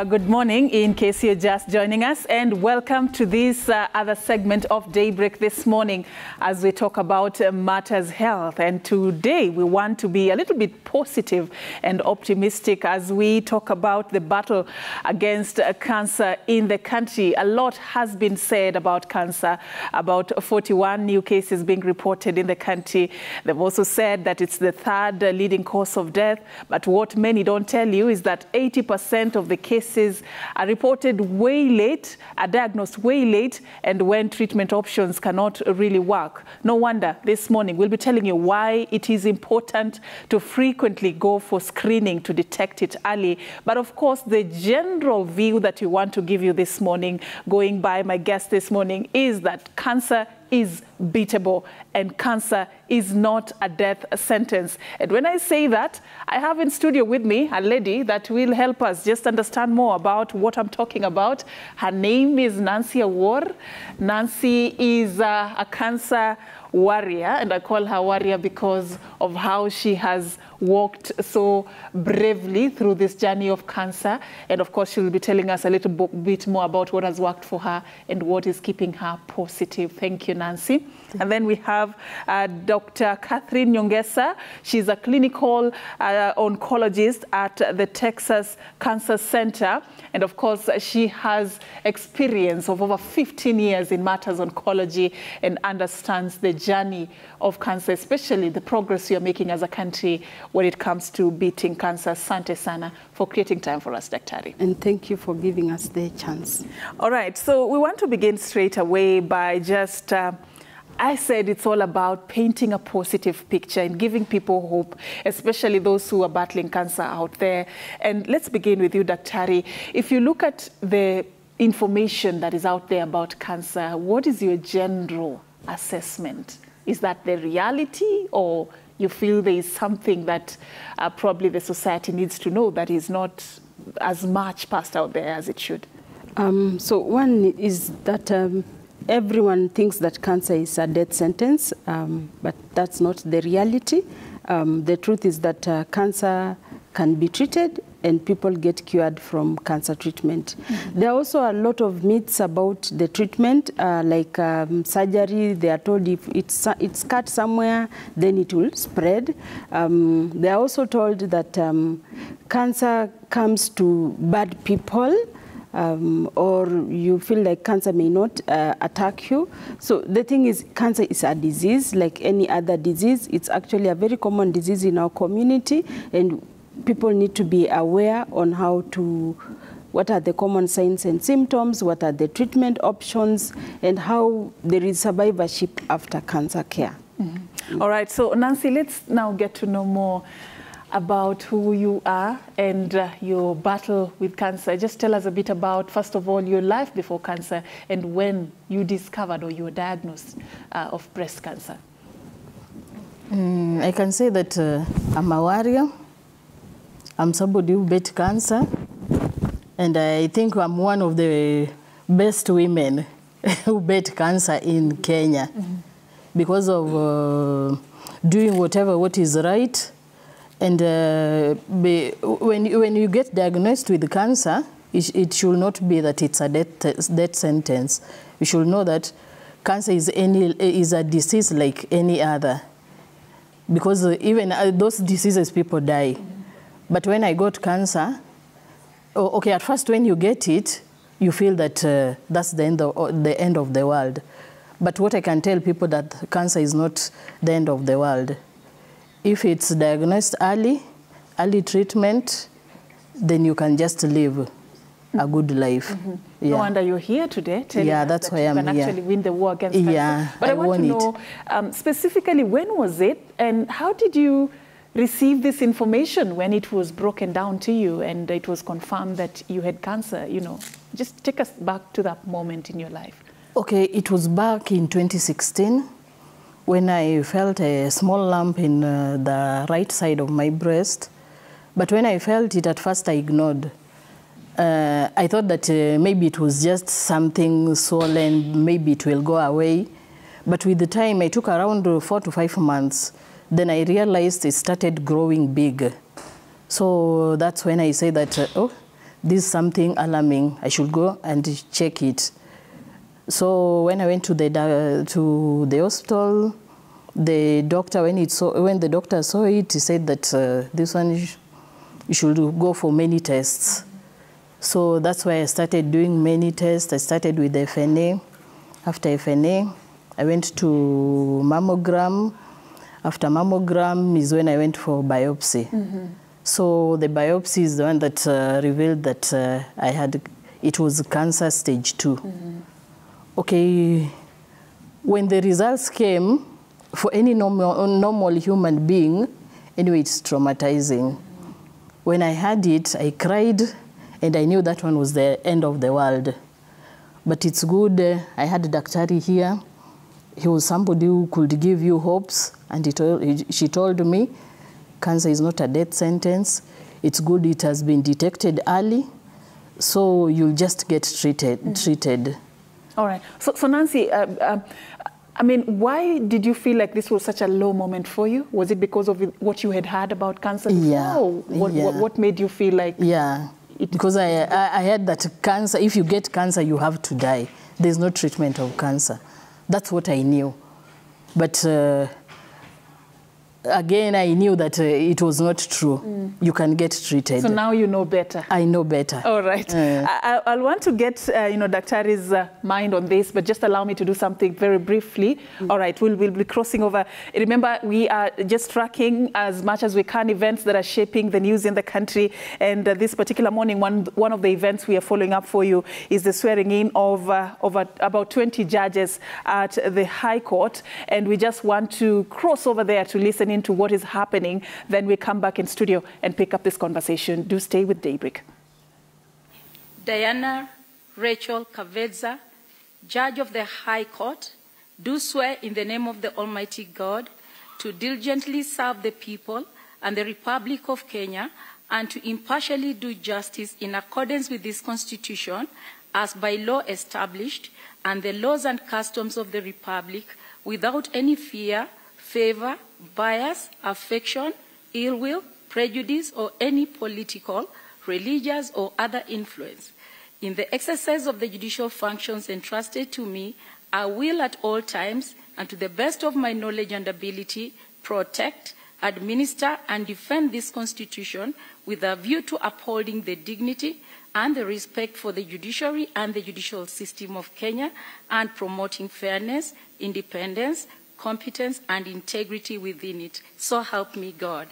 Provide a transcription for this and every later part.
Good morning, in case you're just joining us, and welcome to this other segment of Daybreak this morning as we talk about matters health. And today we want to be a little bit positive and optimistic as we talk about the battle against cancer in the country. A lot has been said about cancer, about 41 new cases being reported in the country. They've also said that it's the third leading cause of death. But what many don't tell you is that 80% of the cases are reported way late, are diagnosed way late, and when treatment options cannot really work. No wonder this morning we'll be telling you why it is important to frequently go for screening to detect it early. But of course, the general view that we want to give you this morning, going by my guest this morning, is that cancer is beatable and cancer is not a death sentence. And when I say that, I have in studio with me a lady that will help us just understand more about what I'm talking about. Her name is Nancy Awor. Nancy is a cancer warrior, and I call her warrior because of how she has walked so bravely through this journey of cancer. And of course, she will be telling us a little bit more about what has worked for her and what is keeping her positive. Thank you, Nancy. And then we have Dr. Catherine Nyongesa. She's a clinical oncologist at the Texas Cancer Center. And of course, she has experience of over 15 years in matters oncology and understands the journey of cancer, especially the progress you're making as a country when it comes to beating cancer. Asante sana for creating time for us, Daktari. And thank you for giving us the chance. All right, so we want to begin straight away by just, I said it's all about painting a positive picture and giving people hope, especially those who are battling cancer out there. And let's begin with you, Daktari. If you look at the information that is out there about cancer, what is your general assessment? Is that the reality, or you feel there is something that probably the society needs to know that is not as much passed out there as it should? So one is that everyone thinks that cancer is a death sentence, but that's not the reality. The truth is that cancer can be treated and people get cured from cancer treatment. Mm-hmm. There are also a lot of myths about the treatment, like surgery. They are told if it's cut somewhere, then it will spread. They are also told that cancer comes to bad people, or you feel like cancer may not attack you. So the thing is, cancer is a disease like any other disease. It's actually a very common disease in our community, and people need to be aware on what are the common signs and symptoms, what are the treatment options, and how there is survivorship after cancer care. Mm-hmm. All right, so Nancy, let's now get to know more about who you are and your battle with cancer. Just tell us a bit about, first of all, your life before cancer and when you discovered or you were diagnosed of breast cancer. I can say that I'm a warrior. I'm somebody who beat cancer, and I think I'm one of the best women who beat cancer in Kenya, mm-hmm. because of doing what is right. And when you get diagnosed with cancer, it should not be that it's a death sentence. You should know that cancer is a disease like any other, because even those diseases, people die. Mm-hmm. But when I got cancer, okay, at first when you get it, you feel that that's the end of the world. But what I can tell people, that cancer is not the end of the world. If it's diagnosed early treatment, then you can just live a good life. Mm-hmm. Yeah. No wonder you're here today telling us that's that why you I'm can here. Actually win the war against cancer. Yeah, but I want to know specifically, when was it and how did you receive this information when it was broken down to you and it was confirmed that you had cancer? You know, just take us back to that moment in your life. Okay, it was back in 2016 when I felt a small lump in the right side of my breast. But when I felt it, at first I ignored. I thought that maybe it was just something swollen, maybe it will go away. But with the time, I took around 4 to 5 months. Then I realized it started growing big. So that's when I say that, this is something alarming. I should go and check it. So when I went to the hospital, the doctor, when the doctor saw it, he said that this one you should go for many tests. So that's why I started doing many tests. I started with FNA. After FNA, I went to mammogram. After mammogram is when I went for biopsy. So the biopsy is the one that revealed that it was cancer stage 2. Okay, when the results came, for any normal human being, anyway, it's traumatizing. When I had it, I cried, and I knew that one was the end of the world. But it's good. I had Daktari here. He was somebody who could give you hopes, and she told me, cancer is not a death sentence. It's good it has been detected early, so you'll just get treated. All right. So Nancy, I mean, why did you feel like this was such a low moment for you? Was it because of what you had heard about cancer before? Yeah. What made you feel like? Yeah, because I heard that cancer, if you get cancer, you have to die. There's no treatment of cancer. That's what I knew. But again, I knew that it was not true. You can get treated. So now you know better. I know better. All right. I'll want to get Daktari's mind on this, but just allow me to do something very briefly. All right, we'll be crossing over. Remember, we are just tracking as much as we can events that are shaping the news in the country. And this particular morning, one of the events we are following up for you is the swearing in of about 20 judges at the High Court. And we just want to cross over there to listen into what is happening. Then we come back in studio and pick up this conversation. Do stay with Daybreak. Diana Rachel Kavedza, Judge of the High Court, do swear in the name of the Almighty God to diligently serve the people and the Republic of Kenya and to impartially do justice in accordance with this Constitution as by law established and the laws and customs of the Republic without any fear, favor, bias, affection, ill will, prejudice, or any political, religious, or other influence. In the exercise of the judicial functions entrusted to me, I will at all times, and to the best of my knowledge and ability, protect, administer, and defend this Constitution with a view to upholding the dignity and the respect for the judiciary and the judicial system of Kenya and promoting fairness, independence, competence, and integrity within it. So help me God.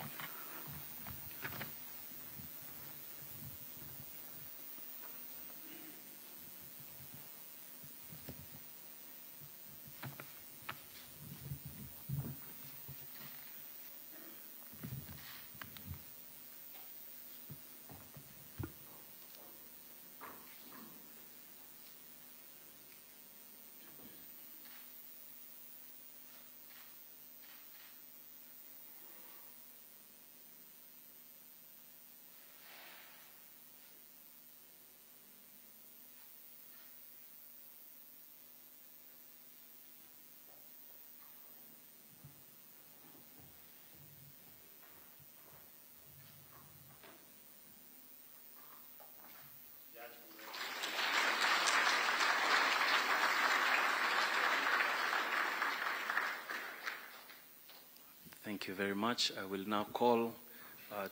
Thank you very much. I will now call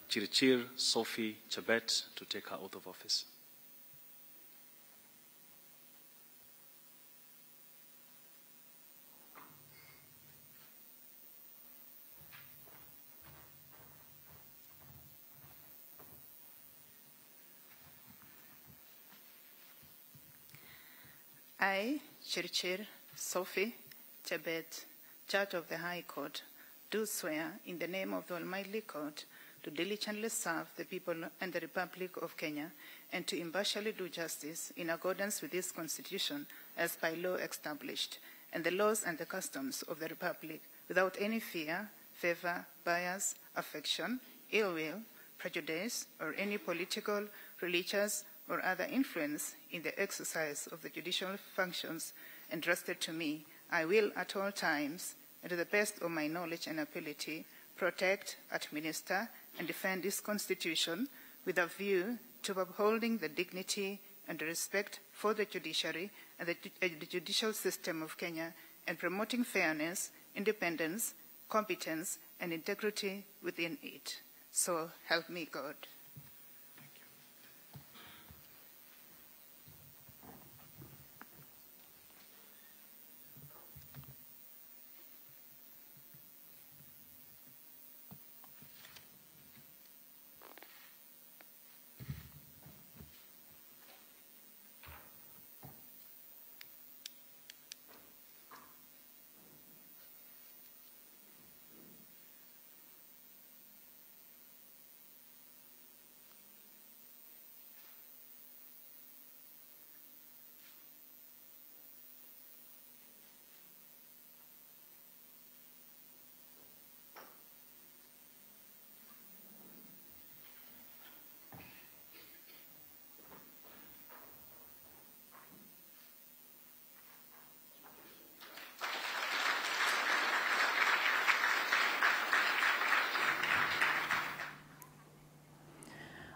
Chirchir Sophie Chebet to take her oath of office. I, Chirchir Sophie Chebet, Judge of the High Court, do swear in the name of the Almighty God to diligently serve the people and the Republic of Kenya and to impartially do justice in accordance with this Constitution as by law established and the laws and the customs of the Republic without any fear, favor, bias, affection, ill will, prejudice, or any political, religious, or other influence in the exercise of the judicial functions entrusted to me. I will at all times, and to the best of my knowledge and ability, protect, administer, and defend this Constitution with a view to upholding the dignity and respect for the judiciary and the judicial system of Kenya, and promoting fairness, independence, competence, and integrity within it. So help me God.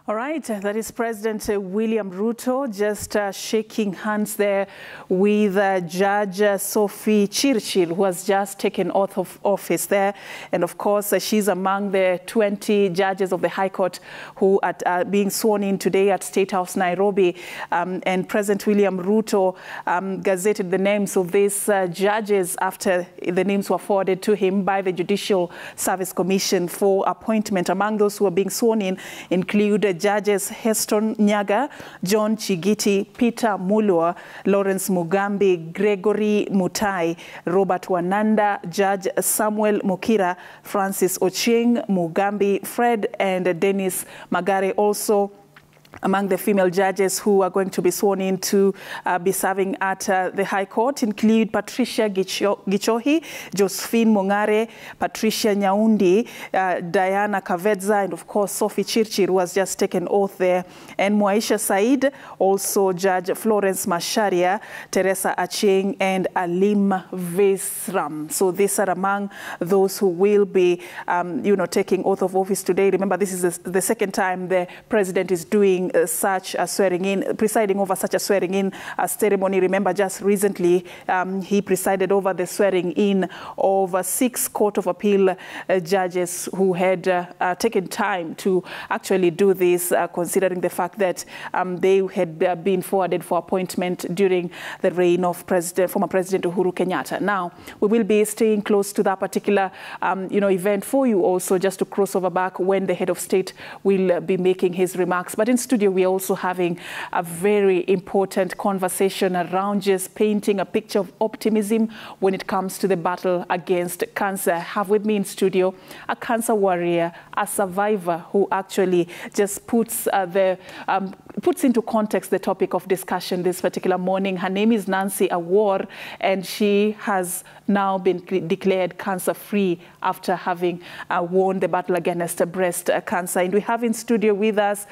All right, that is President William Ruto just shaking hands there with Judge Sophie Chirchir, who has just taken oath of office there. And of course, she's among the 20 judges of the High Court who are being sworn in today at State House, Nairobi. And President William Ruto gazetted the names of these judges after the names were forwarded to him by the Judicial Service Commission for appointment. Among those who are being sworn in include Judges Heston Nyaga, John Chigiti, Peter Mulwa, Lawrence Mugambi, Gregory Mutai, Robert Wananda, Judge Samuel Mukira, Francis Ochieng, Mugambi, Fred, and Dennis Magare. Also among the female judges who are going to be sworn in to be serving at the High Court include Patricia Gichohi, Josephine Mongare, Patricia Nyaundi, Diana Kavedza, and of course Sophie Chirchir, who has just taken oath there, and Mwaisha Said, also Judge Florence Masharia, Teresa Achieng, and Alim Vesram. So these are among those who will be, taking oath of office today. Remember, this is the second time the president is doing such a swearing-in, presiding over such a swearing-in ceremony. Remember, just recently he presided over the swearing-in of 6 Court of Appeal judges who had taken time to actually do this, considering the fact that they had been forwarded for appointment during the reign of former President Uhuru Kenyatta. Now, we will be staying close to that particular event for you also, just to cross over back when the head of state will be making his remarks. But in studio, we are also having a very important conversation around just painting a picture of optimism when it comes to the battle against cancer. I have with me in studio a cancer warrior, a survivor who actually just puts into context the topic of discussion this particular morning. Her name is Nancy Awor, and she has now been declared cancer-free after having won the battle against breast cancer. And we have in studio with us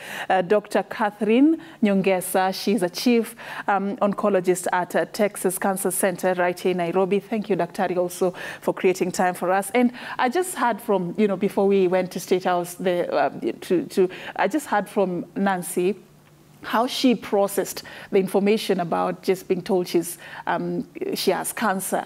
Dr. Catherine Nyongesa. She's a chief oncologist at Texas Cancer Center right here in Nairobi. Thank you, Dr. also for creating time for us. And I just heard from, before we went to State House, I just heard from Nancy how she processed the information about just being told she has cancer.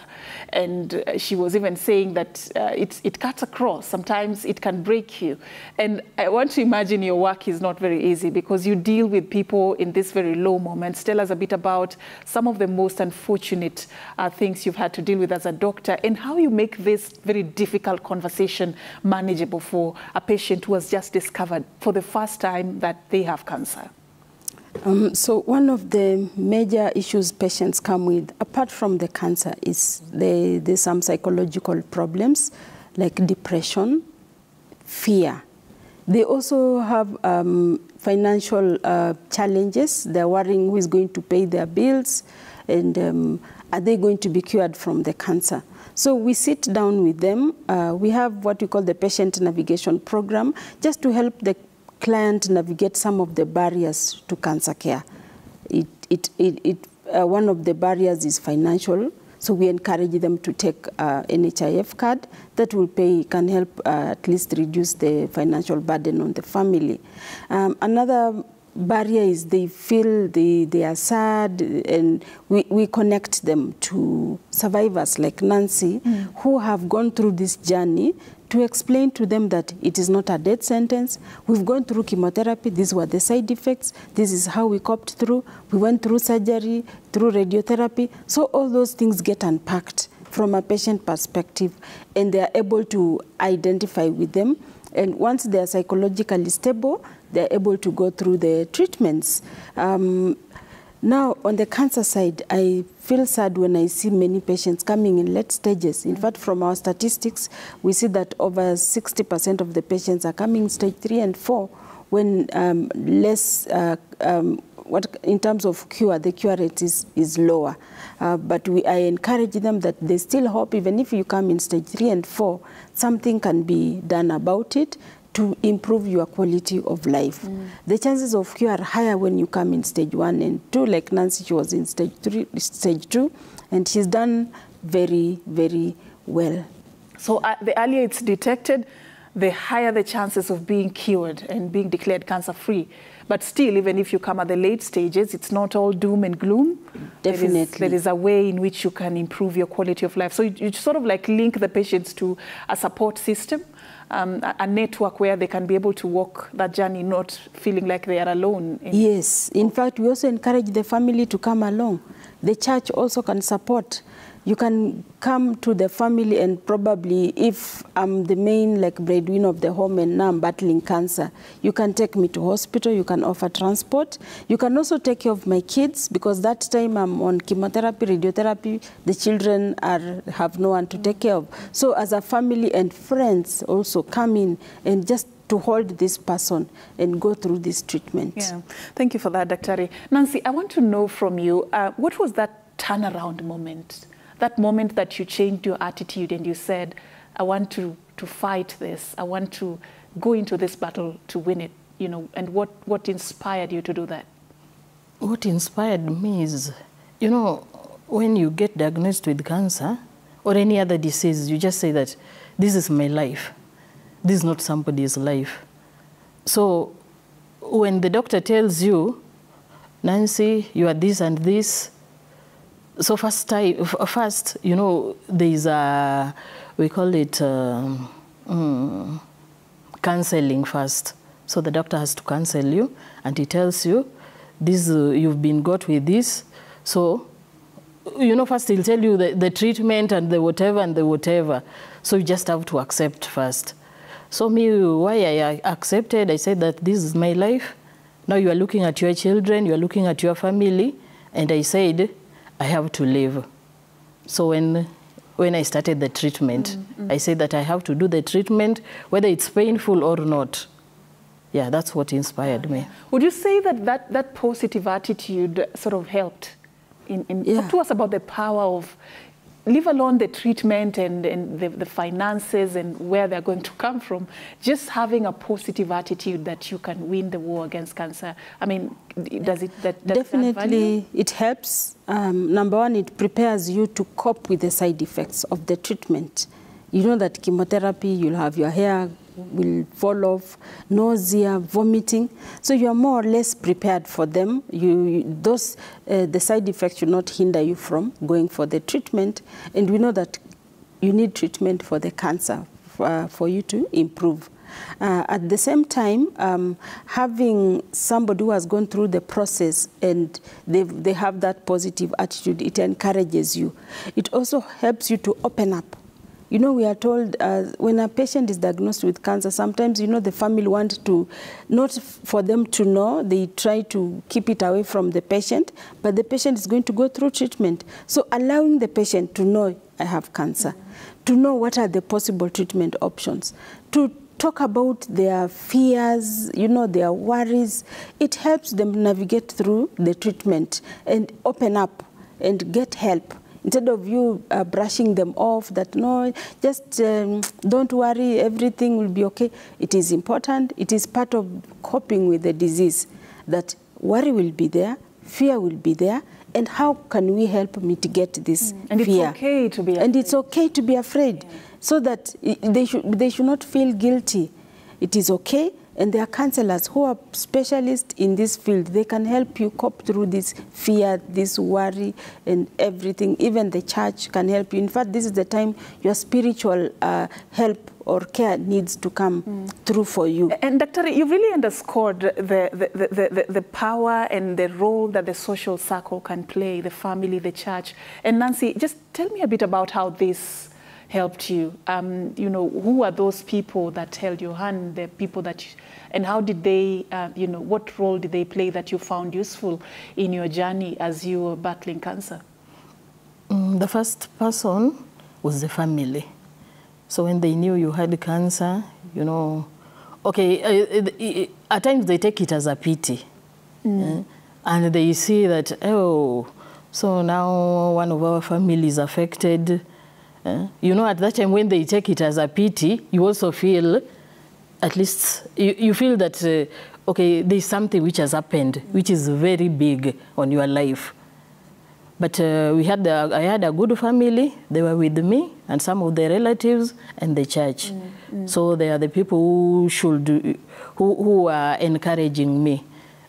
And she was even saying that it cuts across. Sometimes it can break you. And I want to imagine your work is not very easy because you deal with people in this very low moment. Tell us a bit about some of the most unfortunate things you've had to deal with as a doctor and how you make this very difficult conversation manageable for a patient who has just discovered for the first time that they have cancer. So one of the major issues patients come with, apart from the cancer, is there's some psychological problems like depression, fear. They also have financial challenges. They're worrying who is going to pay their bills, and are they going to be cured from the cancer? So we sit down with them. We have what we call the patient navigation program, just to help the client navigate some of the barriers to cancer care. One of the barriers is financial, so we encourage them to take NHIF card that can help at least reduce the financial burden on the family. Another barrier is they feel they are sad, and we connect them to survivors like Nancy who have gone through this journey, to explain to them that it is not a death sentence. We've gone through chemotherapy. These were the side effects. This is how we coped through. We went through surgery, through radiotherapy. So all those things get unpacked from a patient perspective, and they are able to identify with them. And once they are psychologically stable, they are able to go through the treatments. Now, on the cancer side, I feel sad when I see many patients coming in late stages. In fact, from our statistics, we see that over 60% of the patients are coming stage 3 and 4, when in terms of cure, the cure rate is lower. But I encourage them that there's still hope. Even if you come in stage 3 and 4, something can be done about it to improve your quality of life. The chances of cure are higher when you come in stage 1 and 2. Like Nancy, she was in stage 2, and she's done very, very well. So the earlier it's detected, the higher the chances of being cured and being declared cancer-free. But still, even if you come at the late stages, it's not all doom and gloom. Definitely. There is a way in which you can improve your quality of life. So you sort of like link the patients to a support system, a network where they can be able to walk that journey, not feeling like they are alone. Yes. In fact, we also encourage the family to come along. The church also can support. You can come to the family, and probably if I'm the main breadwinner of the home and now I'm battling cancer, you can take me to hospital, you can offer transport. You can also take care of my kids, because that time I'm on chemotherapy, radiotherapy, the children have no one to take care of. So as a family and friends also come in and just to hold this person and go through this treatment. Yeah, thank you for that, Dr. Nancy, I want to know from you, what was that turnaround moment? That moment that you changed your attitude and you said, I want to fight this. I want to go into this battle to win it, and what inspired you to do that? What inspired me is, when you get diagnosed with cancer or any other disease, you just say that this is my life. This is not somebody's life. So when the doctor tells you, Nancy, you are this and this, so first, there is we call it counseling first. So the doctor has to counsel you, and he tells you, this you've been got with this. So, first he'll tell you the treatment and the whatever and the whatever. So you just have to accept first. So why I accepted, I said that this is my life. Now you are looking at your children, you are looking at your family, and I said, I have to live. So when I started the treatment, I said that I have to do the treatment, whether it's painful or not. Yeah, that's what inspired me. Would you say that positive attitude sort of helped? Talk to us about the power of, leave alone the treatment and the finances and where they're going to come from, just having a positive attitude that you can win the war against cancer. I mean, does it definitely it helps. Number one, it prepares you to cope with the side effects of the treatment. You know that chemotherapy, you'll have your hair will fall off, nausea, vomiting. So you are more or less prepared for them. The side effects should not hinder you from going for the treatment. And we know that you need treatment for the cancer for you to improve. At the same time, having somebody who has gone through the process and they have that positive attitude, it encourages you. It also helps you to open up. We are told when a patient is diagnosed with cancer, sometimes, the family want to, not for them to know, they try to keep it away from the patient, but the patient is going to go through treatment. So allowing the patient to know, I have cancer, to know what are the possible treatment options, to talk about their fears, their worries, it helps them navigate through the treatment and open up and get help. Instead of you brushing them off, that no, just don't worry, everything will be okay. It is important. It is part of coping with the disease, that worry will be there, fear will be there, and how can we help mitigate this and fear? It's okay to be afraid. And it's okay to be afraid, so that they should not feel guilty. It is okay, And there are counselors who are specialists in this field. They can help you cope through this fear, this worry, and everything. Even the church can help you. In fact, this is the time your spiritual help or care needs to come through for you. And Dr. you really underscored the power and the role that the social circle can play, the family, the church. And Nancy, just tell me a bit about how this helped you. You know, who are those people that held your hand, the people that, and how did they, you know, what role did they play that you found useful in your journey as you were battling cancer? The first person was the family. So when they knew you had cancer, you know, okay, at times they take it as a pity. And they see that, oh, so now one of our family is affected. You know, at that time when they take it as a pity, you also feel, at least, you feel that, okay, there's something which has happened, which is very big on your life. But I had a good family. They were with me and some of their relatives and the church. So they are the people who are encouraging me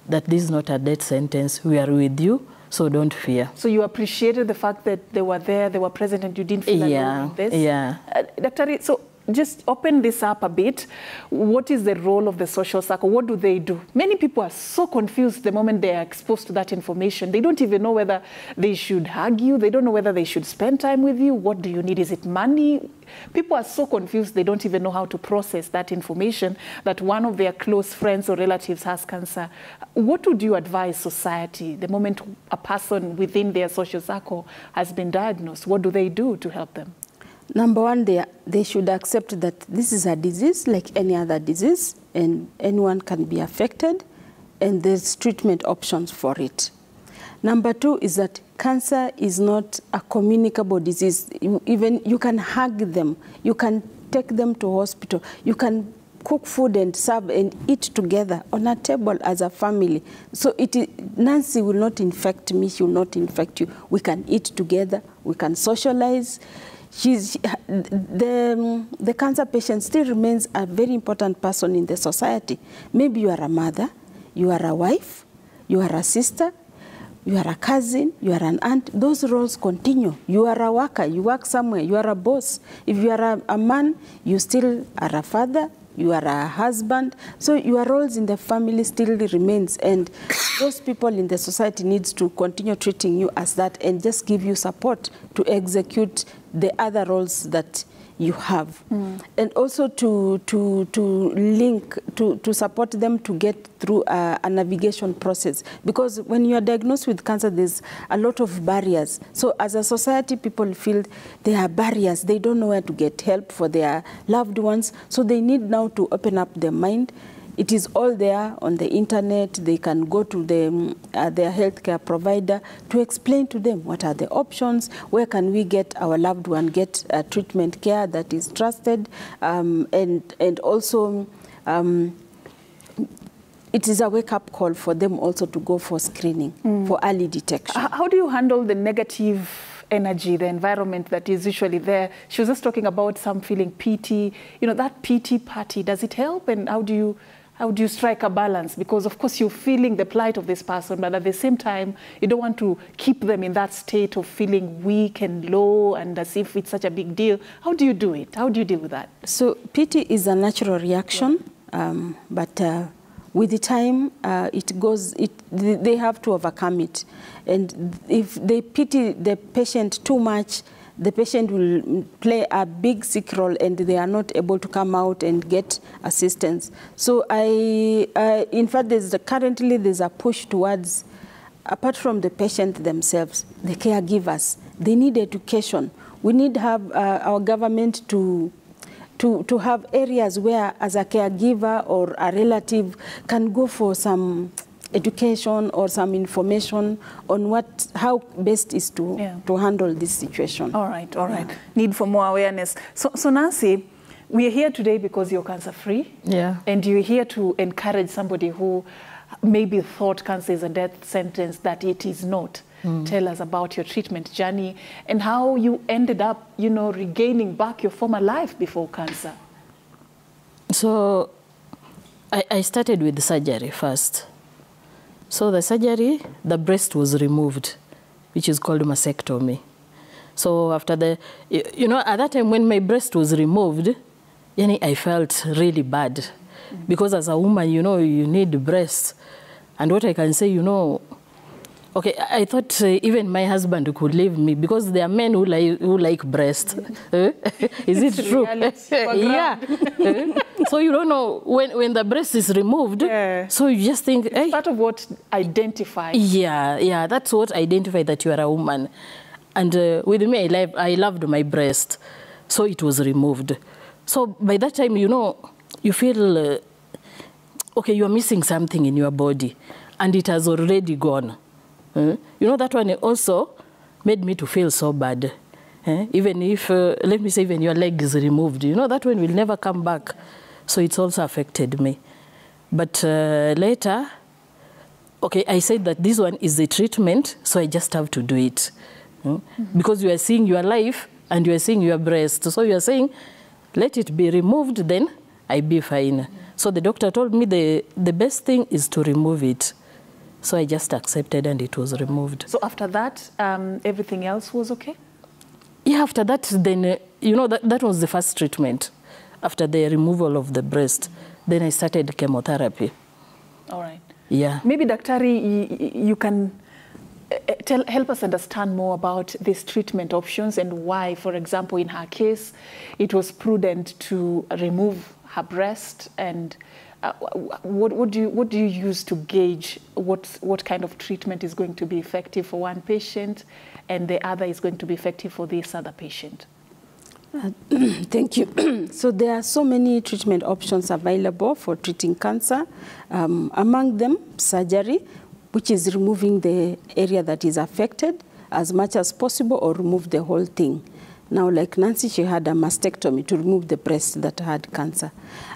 that this is not a death sentence. We are with you, so don't fear. So you appreciated the fact that they were there, they were present, and you didn't feel alone with this? Yeah. Dr. So just open this up a bit. What is the role of the social circle? What do they do? Many people are so confused the moment they are exposed to that information. They don't even know whether they should hug you. They don't know whether they should spend time with you. What do you need? Is it money? People are so confused they don't even know how to process that information that one of their close friends or relatives has cancer. What would you advise society the moment a person within their social circle has been diagnosed? What do they do to help them? Number one, they should accept that this is a disease like any other disease, and anyone can be affected, and there's treatment options for it. Number two is that cancer is not a communicable disease. You can hug them, you can take them to hospital, you can cook food and serve and eat together on a table as a family. So Nancy will not infect me, she will not infect you. We can eat together, we can socialize. The cancer patient still remains a very important person in the society. Maybe you are a mother, you are a wife, you are a sister, you are a cousin, you are an aunt. Those roles continue. You are a worker, you work somewhere, you are a boss. If you are a man, you still are a father, you are a husband. So your roles in the family still remains, and those people in the society needs to continue treating you as that and just give you support to execute the other roles that you have. And also to support them to get through a navigation process. Because when you are diagnosed with cancer, there's a lot of barriers. So as a society, people feel there are barriers. They don't know where to get help for their loved ones. So they need now to open up their mind. It is all there on the internet. They can go to their healthcare provider to explain to them what are the options, where can we get our loved one get treatment care that is trusted, and also it is a wake-up call for them also to go for screening for early detection. How do you handle the negative energy, the environment that is usually there? She was just talking about some feeling pity. You know, that pity party, does it help? And how do you strike a balance? Because of course you're feeling the plight of this person, but at the same time, you don't want to keep them in that state of feeling weak and low and as if it's such a big deal. How do you do it? How do you deal with that? So pity is a natural reaction, but with the time, they have to overcome it. And if they pity the patient too much, the patient will play a big sick role and they are not able to come out and get assistance. So in fact, currently there's a push towards, apart from the patient themselves, the caregivers. They need education. We need to have our government to have areas where, as a caregiver or a relative, can go for some education or some information on how best is to handle this situation. All right. Need for more awareness. So Nancy, we are here today because you're cancer-free. Yeah. And you're here to encourage somebody who maybe thought cancer is a death sentence, that it is not. Tell us about your treatment journey and how you ended up, regaining back your former life before cancer. So I started with the surgery first. So the surgery, the breast was removed, which is called mastectomy. So after the, you know, at that time when my breast was removed, I felt really bad. Because as a woman, you know, you need breasts. And what I can say, you know, okay, I thought even my husband could leave me because there are men who like breasts. Is it true? Yeah. So you don't know when the breast is removed. Yeah. So you just think, hey. It's part of what identifies. Yeah, that's what identifies that you are a woman. And with me, I loved my breast, so it was removed. So by that time, you know, you feel okay, you are missing something in your body, and it has already gone. You know, that one also made me to feel so bad. Even if, let me say, even your leg is removed, you know, that one will never come back. So it's also affected me. But later, okay, I said that this one is the treatment, so I just have to do it. Because you are seeing your life and you are seeing your breast. So you are saying, let it be removed, then I be fine. So the doctor told me the best thing is to remove it. So I just accepted and it was removed. So after that, everything else was okay? Yeah, after that, then, you know, that was the first treatment. After the removal of the breast, then I started chemotherapy. All right. Yeah. Maybe, Daktari, you can help us understand more about these treatment options and why, for example, in her case, it was prudent to remove her breast, and what do you use to gauge what kind of treatment is going to be effective for one patient and the other is going to be effective for this other patient? Thank you. So there are so many treatment options available for treating cancer. Among them, surgery, which is removing the area that is affected as much as possible or remove the whole thing. Now, like Nancy, she had a mastectomy to remove the breast that had cancer.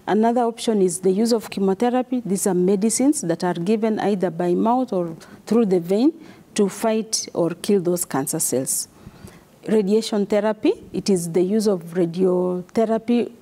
Another option is the use of chemotherapy. These are medicines that are given either by mouth or through the vein to fight or kill those cancer cells. Radiation therapy, it is the use of radiotherapy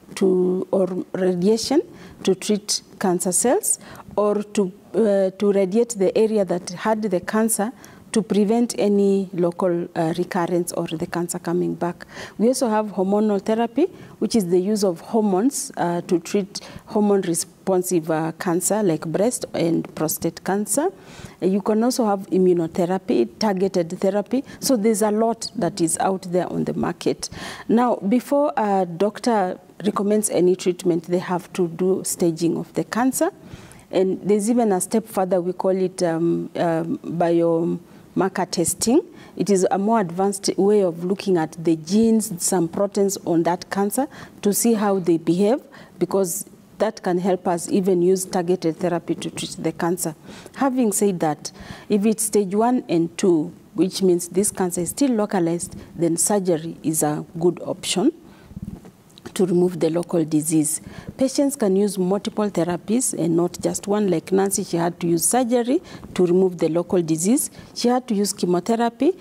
or radiation to treat cancer cells or to radiate the area that had the cancer to prevent any local recurrence or the cancer coming back. We also have hormonal therapy, which is the use of hormones to treat hormone-responsive cancer like breast and prostate cancer. You can also have immunotherapy, targeted therapy. So there's a lot that is out there on the market. Now, before a doctor recommends any treatment, they have to do staging of the cancer. And there's even a step further, we call it biomarker testing. It is a more advanced way of looking at the genes, some proteins on that cancer to see how they behave, because that can help us even use targeted therapy to treat the cancer. Having said that, if it's stage 1 and 2, which means this cancer is still localized, then surgery is a good option to remove the local disease. Patients can use multiple therapies and not just one. Like Nancy, she had to use surgery to remove the local disease. She had to use chemotherapy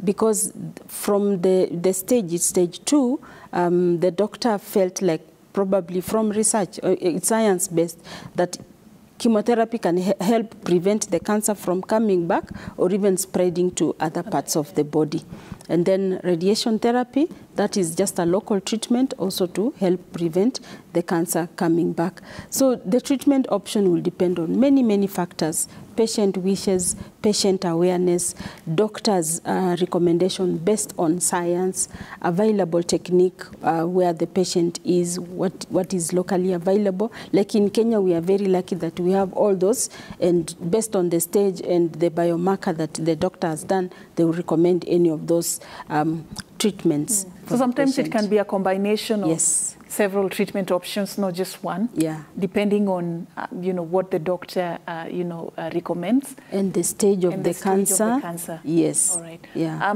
because from the stage 2, the doctor felt like, probably from research, it's science-based, that chemotherapy can help prevent the cancer from coming back or even spreading to other parts of the body. And then radiation therapy, that is just a local treatment also to help prevent the cancer coming back. So the treatment option will depend on many, many factors: patient wishes, patient awareness, doctor's recommendation based on science, available technique where the patient is, what is locally available. Like in Kenya, we are very lucky that we have all those, and based on the stage and the biomarker that the doctor has done, they will recommend any of those treatments. So sometimes it can be a combination of several treatment options, not just one. Yeah. Depending on what the doctor recommends. And the stage of the cancer. Yes. All right. Yeah.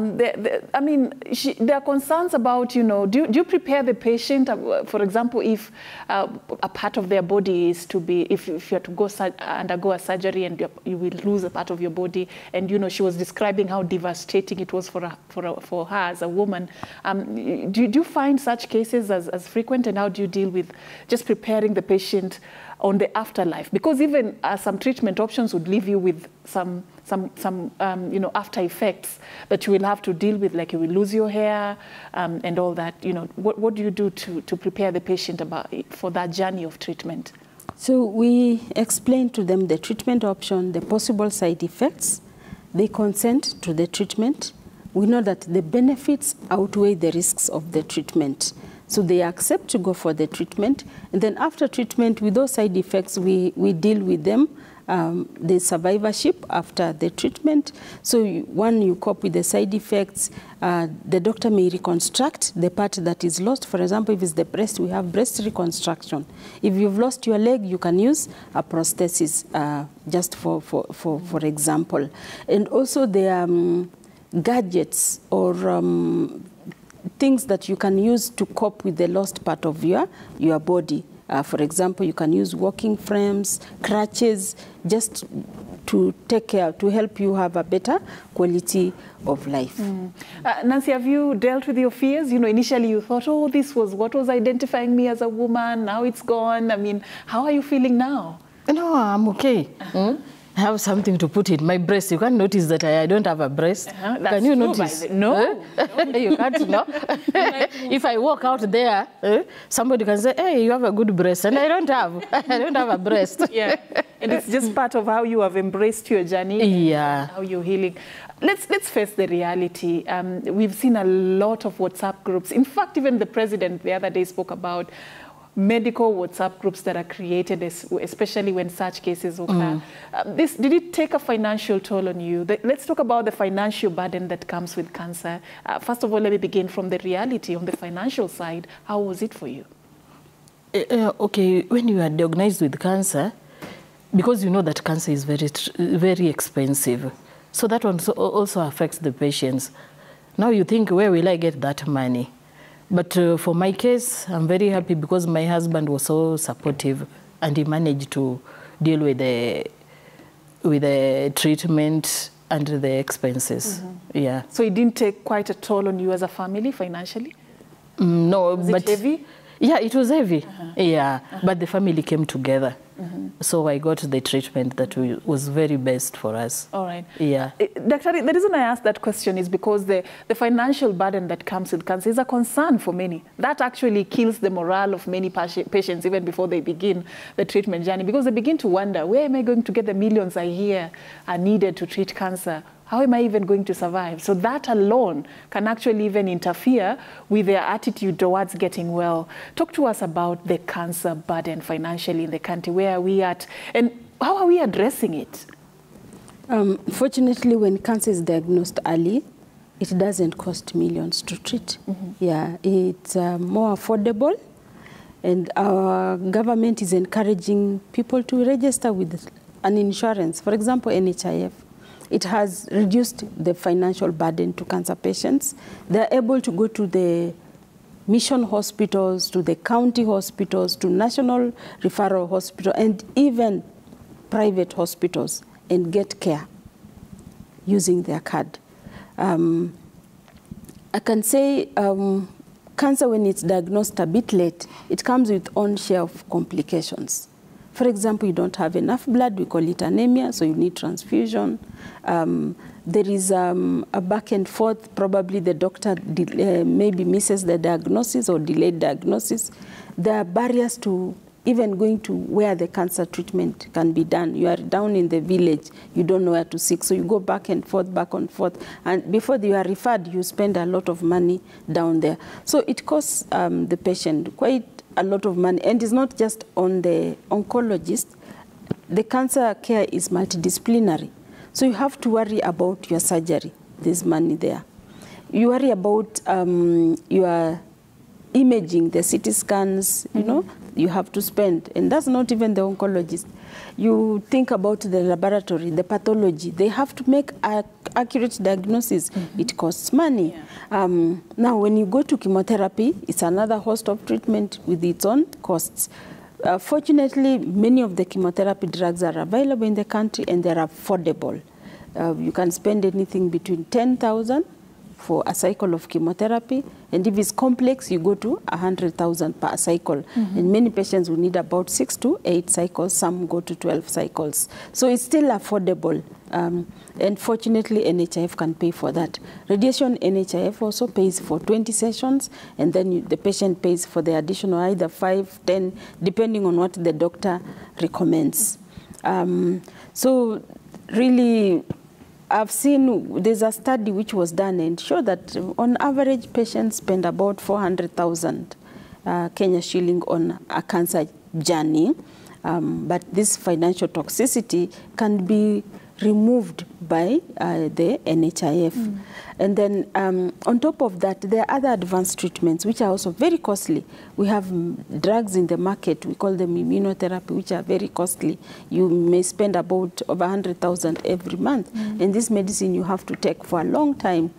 I mean, there are concerns about do you prepare the patient, for example, if a part of their body is to be, if you have to go undergo a surgery and you will lose a part of your body, and she was describing how devastating it was for her as a woman. Do you find such cases as frequent treatment, and how do you deal with just preparing the patient on the afterlife? Because even some treatment options would leave you with some you know, after effects that you will have to deal with, like you will lose your hair and all that. You know, what do you do to prepare the patient for that journey of treatment? So we explain to them the treatment option, the possible side effects. They consent to the treatment. We know that the benefits outweigh the risks of the treatment. So they accept to go for the treatment. And then after treatment, with those side effects, we deal with them. The survivorship after the treatment. So when you cope with the side effects, the doctor may reconstruct the part that is lost. For example, if it's the breast, we have breast reconstruction. If you've lost your leg, you can use a prosthesis, just for example. And also the gadgets or things that you can use to cope with the lost part of your body. For example, you can use walking frames, crutches, just to take care, to help you have a better quality of life. Nancy, have you dealt with your fears? You know, initially you thought, oh, this was what was identifying me as a woman. Now it's gone. I mean, how are you feeling now? No, I'm okay. I have something to put in my breast. You can't notice that I don't have a breast. Can you notice? No. You can't know. If I walk out there, somebody can say, hey, you have a good breast. And I don't have a breast. Yeah. And it's just part of how you have embraced your journey. Yeah. How you're healing. Let's face the reality. We've seen a lot of WhatsApp groups. In fact, even the president the other day spoke about medical WhatsApp groups that are created, especially when such cases occur. Did it take a financial toll on you? Let's talk about the financial burden that comes with cancer. First of all, let me begin from the reality on the financial side. How was it for you? Okay, when you are diagnosed with cancer, because you know that cancer is very expensive, so that one also affects the patients. Now you think, where will I get that money? But for my case, I'm very happy because my husband was so supportive and he managed to deal with the treatment and the expenses. Yeah. So it didn't take quite a toll on you as a family financially? No. Was it heavy? Yeah, it was heavy. Yeah, but the family came together. So I got the treatment that was very best for us. All right. Yeah. Dr. The reason I asked that question is because the financial burden that comes with cancer is a concern for many. That actually kills the morale of many patients even before they begin the treatment journey, because they begin to wonder, where am I going to get the millions I hear are needed to treat cancer? How am I even going to survive? So that alone can actually even interfere with their attitude towards getting well. Talk to us about the cancer burden financially in the country. Where are we at? And how are we addressing it? Fortunately, when cancer is diagnosed early, it doesn't cost millions to treat. Yeah, it's more affordable. And our government is encouraging people to register with an insurance. For example, NHIF. It has reduced the financial burden to cancer patients. They're able to go to the mission hospitals, to the county hospitals, to national referral hospital, and even private hospitals and get care using their card. I can say cancer, when it's diagnosed a bit late, it comes with own share of complications. For example, you don't have enough blood, we call it anemia, so you need transfusion. There is a back and forth, probably the doctor maybe misses the diagnosis or delayed diagnosis. There are barriers to even going to where the cancer treatment can be done. You are down in the village, you don't know where to seek, so you go back and forth, and before you are referred, you spend a lot of money down there. So it costs the patient quite a lot of money, and it's not just on the oncologist. The cancer care is multidisciplinary, so you have to worry about your surgery. There's money there. You worry about your imaging, the CT scans, you know, you have to spend, and that's not even the oncologist. You think about the laboratory, the pathology. They have to make accurate diagnosis. It costs money. Yeah. Now, when you go to chemotherapy, it's another host of treatment with its own costs. Fortunately, many of the chemotherapy drugs are available in the country and they're affordable. You can spend anything between 10,000 for a cycle of chemotherapy. And if it's complex, you go to 100,000 per cycle. And many patients will need about 6 to 8 cycles. Some go to 12 cycles. So it's still affordable. And fortunately, NHIF can pay for that. Radiation NHIF also pays for 20 sessions, and then the patient pays for the additional either 5, 10, depending on what the doctor recommends. So really, I've seen there's a study which was done and showed that on average patients spend about 400,000 Kenya shilling on a cancer journey. But this financial toxicity can be removed by the NHIF. And then on top of that, there are other advanced treatments which are also very costly. We have drugs in the market, we call them immunotherapy, which are very costly. You may spend about over 100,000 every month. And this medicine you have to take for a long time.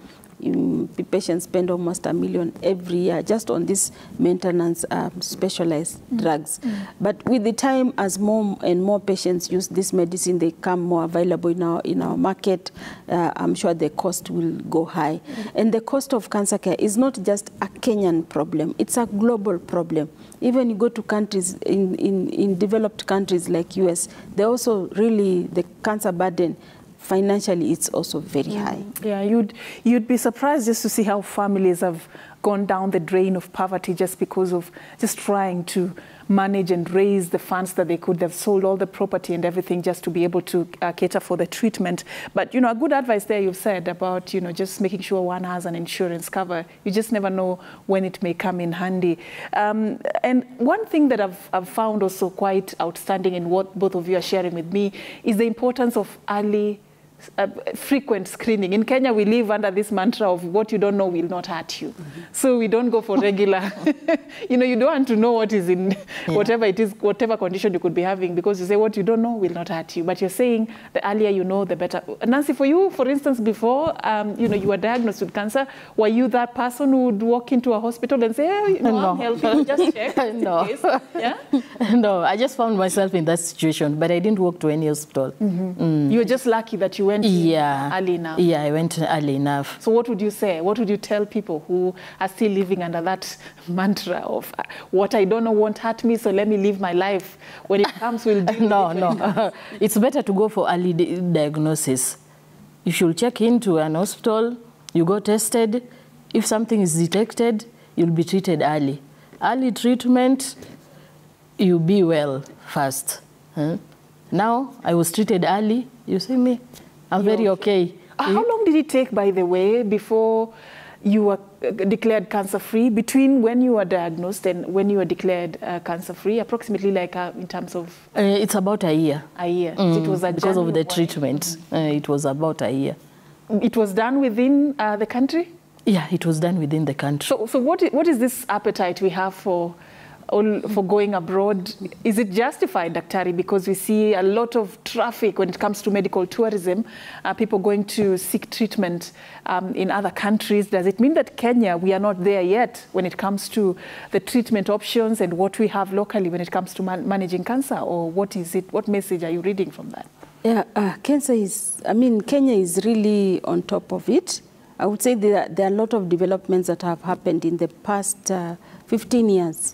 Patients spend almost $1 million every year just on this maintenance specialized drugs. But with the time, as more and more patients use this medicine, they become more available in our market. I'm sure the cost will go high. And the cost of cancer care is not just a Kenyan problem, it's a global problem. Even you go to countries, in developed countries like US, they also really, the cancer burden financially, it's also very high. Yeah, you'd be surprised just to see how families have gone down the drain of poverty just because of just trying to manage and raise the funds that they could. They've sold all the property and everything just to be able to cater for the treatment. But, a good advice there you've said about, just making sure one has an insurance cover. You just never know when it may come in handy. And one thing that I've found also quite outstanding in what both of you are sharing with me is the importance of early frequent screening. In Kenya, we live under this mantra of what you don't know will not hurt you. So we don't go for regular. You don't want to know what is in whatever it is, whatever condition you could be having, because you say what you don't know will not hurt you. But you're saying the earlier you know, the better. Nancy, for you, for instance, before you were diagnosed with cancer, were you that person who would walk into a hospital and say, hey, No. I'm healthy, just check? No. Yeah? No, I just found myself in that situation, but I didn't walk to any hospital. You were just lucky that you went early enough. Yeah, I went early enough. So what would you say? What would you tell people who are still living under that mantra of what I don't know won't hurt me, so let me live my life. When it comes, we'll do it. No. It's better to go for early diagnosis. You should check into an hospital, you go tested. If something is detected, you'll be treated early. Early treatment, you be well fast. Now, I was treated early. You see me? I'm very okay. How long did it take, by the way, before you were declared cancer-free, between when you were diagnosed and when you were declared cancer-free, approximately like in terms of? It's about a year. A year. So it was a because of the treatment. It was about a year. It was done within the country? Yeah, it was done within the country. So what is this appetite we have for going abroad? Is it justified, Daktari? Because we see a lot of traffic when it comes to medical tourism, people going to seek treatment in other countries. Does it mean that Kenya, we are not there yet when it comes to the treatment options and what we have locally when it comes to managing cancer? Or what is it? What message are you reading from that? Yeah, Kenya is really on top of it. I would say there are a lot of developments that have happened in the past 15 years.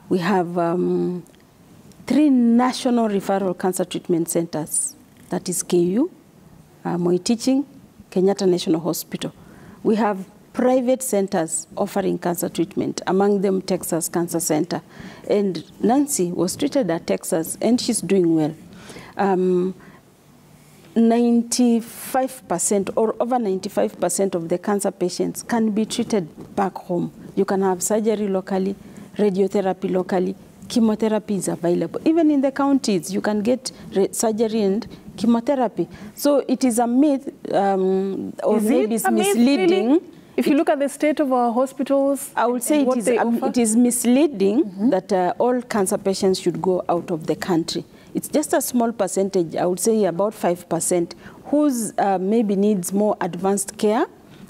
We have 3 national referral cancer treatment centers. That is KU, Moi Teaching, Kenyatta National Hospital. We have private centers offering cancer treatment, among them Texas Cancer Center. And Nancy was treated at Texas, and she's doing well. 95% or over 95% of the cancer patients can be treated back home. You can have surgery locally, radiotherapy locally, chemotherapy is available. Even in the counties, you can get surgery and chemotherapy. So it is a myth, or maybe it's misleading. Really? If you look at the state of our hospitals, I would say it is misleading that all cancer patients should go out of the country. It's just a small percentage, I would say about 5%, whose maybe needs more advanced care,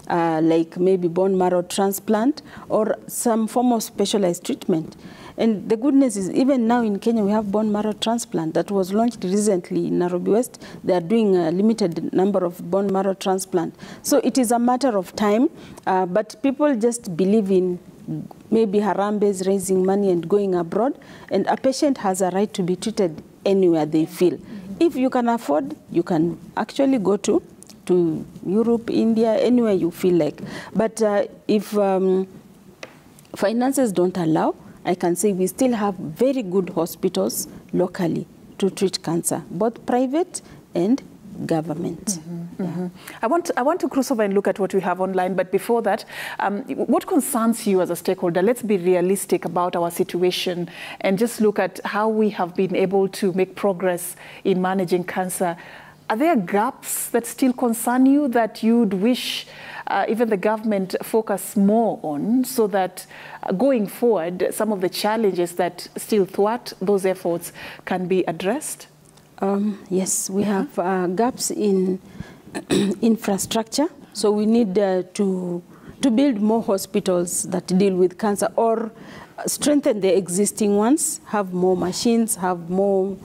like maybe bone marrow transplant or some form of specialized treatment. And the goodness is, even now in Kenya, we have bone marrow transplant that was launched recently in Nairobi West. They are doing a limited number of bone marrow transplant. So it is a matter of time, but people just believe in maybe Harambes raising money and going abroad, and a patient has a right to be treated anywhere they feel. If you can afford, you can actually go to Europe, India, anywhere you feel like. But if finances don't allow, I can say we still have very good hospitals locally to treat cancer, both private and government. I want to cross over and look at what we have online, but before that, what concerns you as a stakeholder? Let's be realistic about our situation and just look at how we have been able to make progress in managing cancer. Are there gaps that still concern you that you'd wish even the government focus more on, so that going forward, some of the challenges that still thwart those efforts can be addressed? Yes, we have gaps in infrastructure. So we need to build more hospitals that deal with cancer, or strengthen the existing ones, have more machines, have more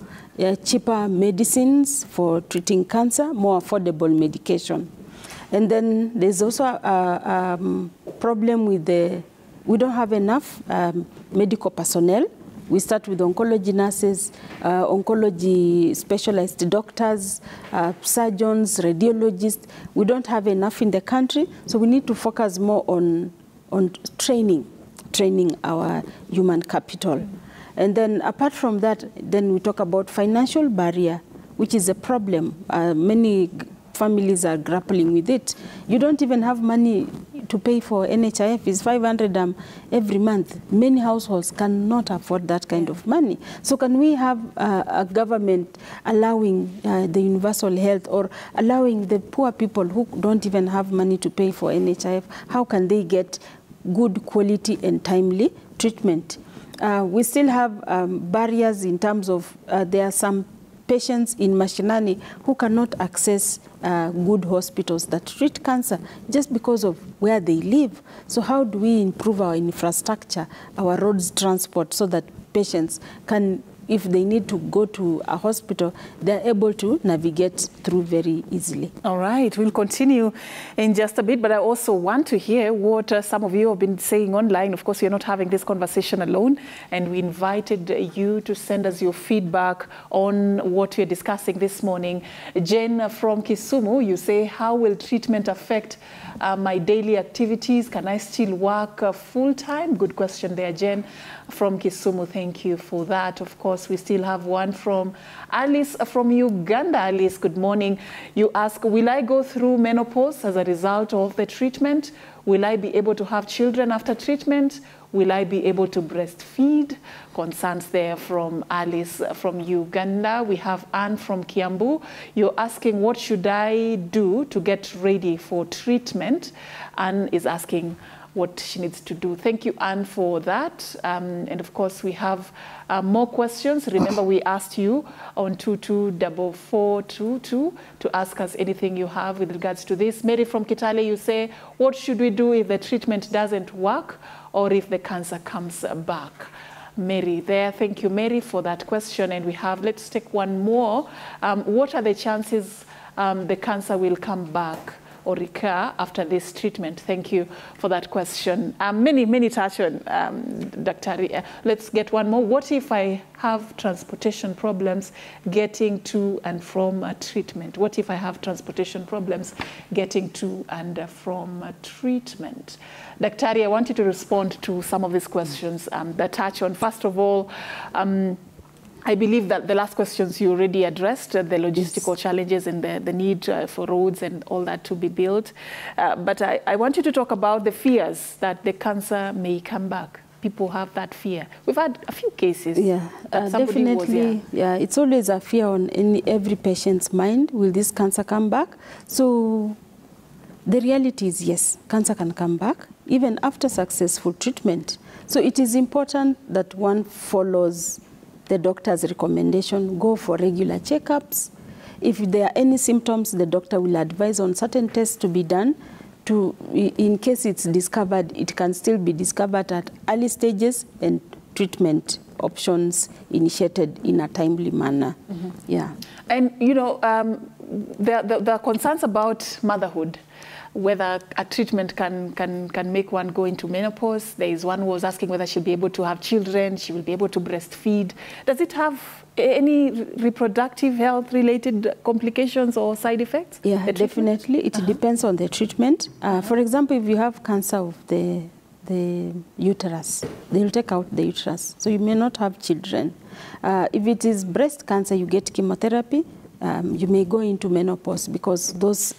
cheaper medicines for treating cancer, more affordable medication. And then there's also a problem with we don't have enough medical personnel. We start with oncology nurses, oncology specialized doctors, surgeons, radiologists. We don't have enough in the country, so we need to focus more on training our human capital. And then apart from that, then we talk about financial barrier, which is a problem. Many families are grappling with it. You don't even have money to pay for NHIF. It's 500 every month. Many households cannot afford that kind of money. So can we have a government allowing the universal health, or allowing the poor people who don't even have money to pay for NHIF, how can they get good quality and timely treatment? We still have barriers in terms of there are some patients in Mashinani who cannot access good hospitals that treat cancer just because of where they live. So how do we improve our infrastructure, our roads, transport, so that patients can, if they need to go to a hospital, they're able to navigate through very easily. All right, we'll continue in just a bit, but I also want to hear what some of you have been saying online. Of course, we're not having this conversation alone, and we invited you to send us your feedback on what we're discussing this morning. Jen from Kisumu, you say, how will treatment affect my daily activities? Can I still work full-time? Good question there, Jen from Kisumu. Thank you for that. Of course, we still have one from Alice from Uganda. Alice, good morning. You ask, will I go through menopause as a result of the treatment? Will I be able to have children after treatment? Will I be able to breastfeed? Concerns there from Alice from Uganda. We have Anne from Kiambu. You're asking, what should I do to get ready for treatment? Anne is asking what she needs to do. Thank you, Anne, for that. And of course, we have more questions. Remember, we asked you on 224422 to ask us anything you have with regards to this. Mary from Kitale, you say, what should we do if the treatment doesn't work, or if the cancer comes back? Mary there. Thank you, Mary, for that question. And we have, let's take one more. What are the chances the cancer will come back or recur after this treatment? Thank you for that question. Many touch on, Dr. Let's get one more. What if I have transportation problems getting to and from treatment? What if I have transportation problems getting to and from treatment? Dr. I want you to respond to some of these questions that touch on, first of all, I believe that the last questions you already addressed, the logistical challenges and the need for roads and all that to be built. But I want you to talk about the fears that the cancer may come back. People have that fear. We've had a few cases. Yeah, definitely. Yeah, it's always a fear on every patient's mind. Will this cancer come back? So the reality is, yes, cancer can come back even after successful treatment. So it is important that one follows the doctor's recommendation, go for regular checkups. If there are any symptoms, the doctor will advise on certain tests to be done. In case it's discovered, it can still be discovered at early stages and treatment options initiated in a timely manner. Yeah. And, you know, there are concerns about motherhood, whether a treatment can make one go into menopause. There is one who was asking whether she'll be able to have children, she will be able to breastfeed. Does it have any reproductive health related complications or side effects? Yeah, definitely. It depends on the treatment. For example, if you have cancer of the uterus, they'll take out the uterus, so you may not have children. If it is breast cancer, you get chemotherapy. You may go into menopause because those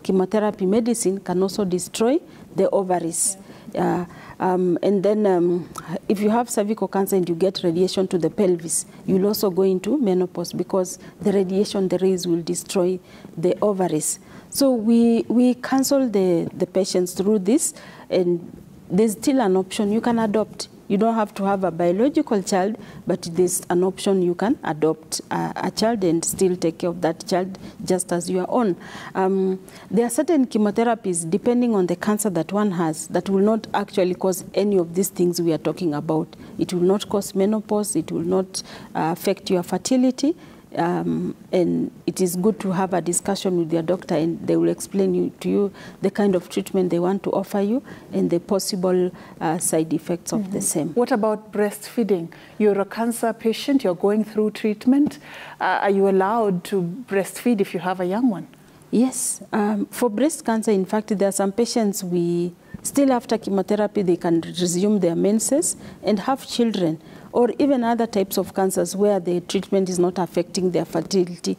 chemotherapy medicine can also destroy the ovaries. And then if you have cervical cancer and you get radiation to the pelvis, you'll also go into menopause because the radiation, the rays will destroy the ovaries. So we counsel the patients through this, and there's still an option. You can adopt. You don't have to have a biological child, but there's an option. You can adopt a child and still take care of that child just as your own. There are certain chemotherapies, depending on the cancer that one has, that will not actually cause any of these things we are talking about. It will not cause menopause. It will not affect your fertility. And it is good to have a discussion with your doctor, and they will explain to you the kind of treatment they want to offer you and the possible side effects of the same. What about breastfeeding? You're a cancer patient, you're going through treatment. Are you allowed to breastfeed if you have a young one? Yes. For breast cancer, in fact, there are some patients still after chemotherapy, they can resume their menses and have children, or even other types of cancers where the treatment is not affecting their fertility.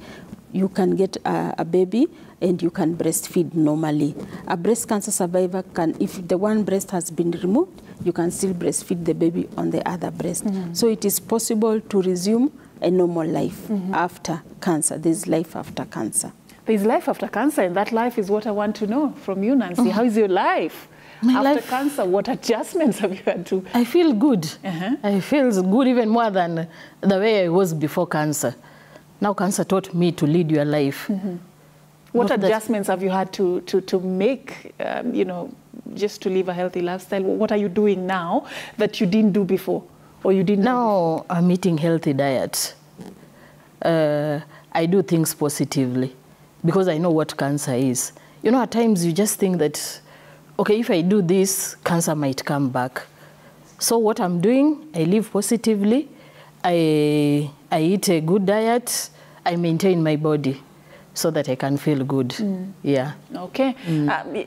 You can get a baby and you can breastfeed normally. A breast cancer survivor can, if the one breast has been removed, you can still breastfeed the baby on the other breast. So it is possible to resume a normal life after cancer. There's life after cancer. There's life after cancer, and that life is what I want to know from you, Nancy. How is your life? After cancer, what adjustments have you had to? I feel good. I feel good even more than the way I was before cancer. Now cancer taught me to lead your life. What adjustments have you had to make, you know, just to live a healthy lifestyle? What are you doing now that you didn't do before, or you didn't? Now I'm eating healthy diet. I do things positively because I know what cancer is. You know, at times you just think that, okay, if I do this, cancer might come back. So what I'm doing, I live positively, I eat a good diet, I maintain my body so that I can feel good. Yeah. Okay.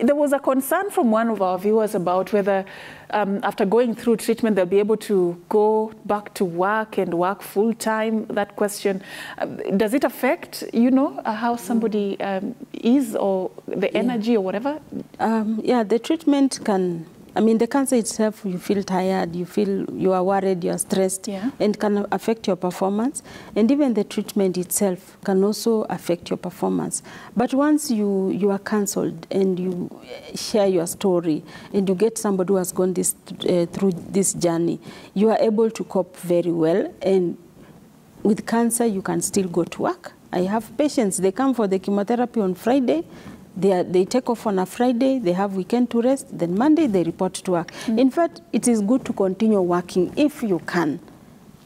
There was a concern from one of our viewers about whether after going through treatment, they'll be able to go back to work and work full time. That question, does it affect, you know, how somebody is, or the energy or whatever? Yeah, the treatment can, I mean, the cancer itself, you feel tired, you are worried, you are stressed, and can affect your performance. And even the treatment itself can also affect your performance. But once you are counseled and you share your story and you get somebody who has gone through this journey, you are able to cope very well. And with cancer, you can still go to work. I have patients, they come for the chemotherapy on Friday, they take off on a Friday, they have weekend to rest, then Monday they report to work. In fact, it is good to continue working if you can,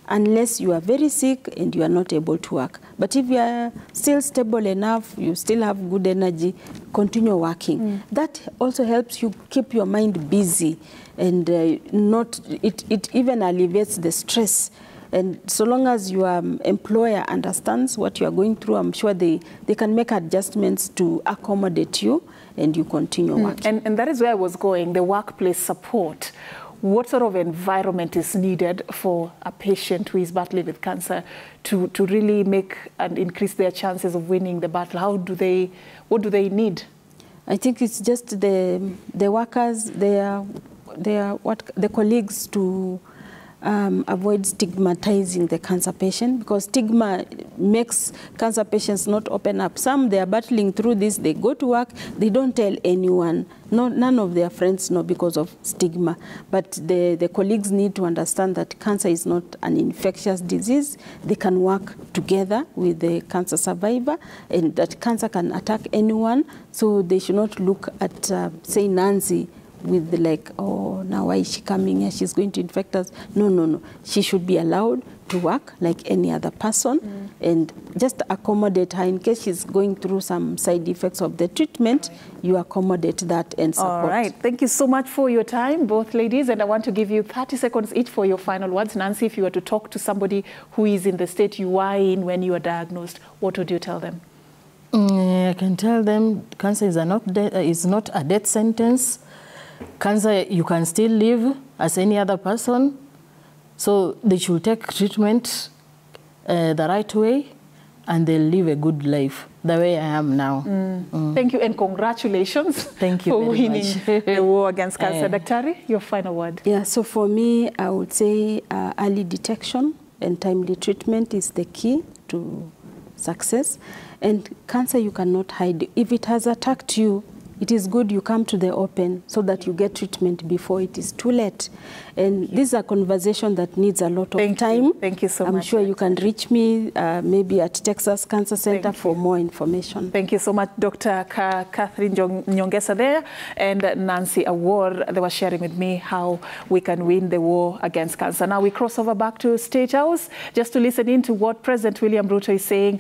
unless you are very sick and you are not able to work. But if you are still stable enough, you still have good energy, continue working. That also helps you keep your mind busy, and it even alleviates the stress. And so long as your employer understands what you are going through, I'm sure they can make adjustments to accommodate you, and you continue working. And that is where I was going, the workplace support. What sort of environment is needed for a patient who is battling with cancer to really make and increase their chances of winning the battle? What do they need? I think it's just the workers, the colleagues to avoid stigmatizing the cancer patient, because stigma makes cancer patients not open up. Some, they are battling through this, they go to work, they don't tell anyone. None of their friends know because of stigma. But the colleagues need to understand that cancer is not an infectious disease. They can work together with the cancer survivor, and that cancer can attack anyone. So they should not look at, say, Nancy, with like, oh, now why is she coming here? She's going to infect us. No, no, no. She should be allowed to work like any other person and just accommodate her in case she's going through some side effects of the treatment. You accommodate that and support. All right. Thank you so much for your time, both ladies. And I want to give you 30 seconds each for your final words. Nancy, if you were to talk to somebody who is in the state you are in when you were diagnosed, what would you tell them? I can tell them cancer is not a death sentence. Cancer, you can still live as any other person. So they should take treatment the right way and they'll live a good life, the way I am now. Thank you and congratulations Thank you for very winning much. the war against cancer. Daktari, your final word. Yeah, so for me, I would say early detection and timely treatment is the key to success. And cancer you cannot hide. If it has attacked you, it is good you come to the open so that you get treatment before it is too late. And this is a conversation that needs a lot of time. Thank you so much. I'm sure you can reach me maybe at Texas Cancer Center for more information. Thank you so much, Dr. Catherine Nyongesa there and Nancy Awor. They were sharing with me how we can win the war against cancer. Now we cross over back to State House just to listen in to what President William Ruto is saying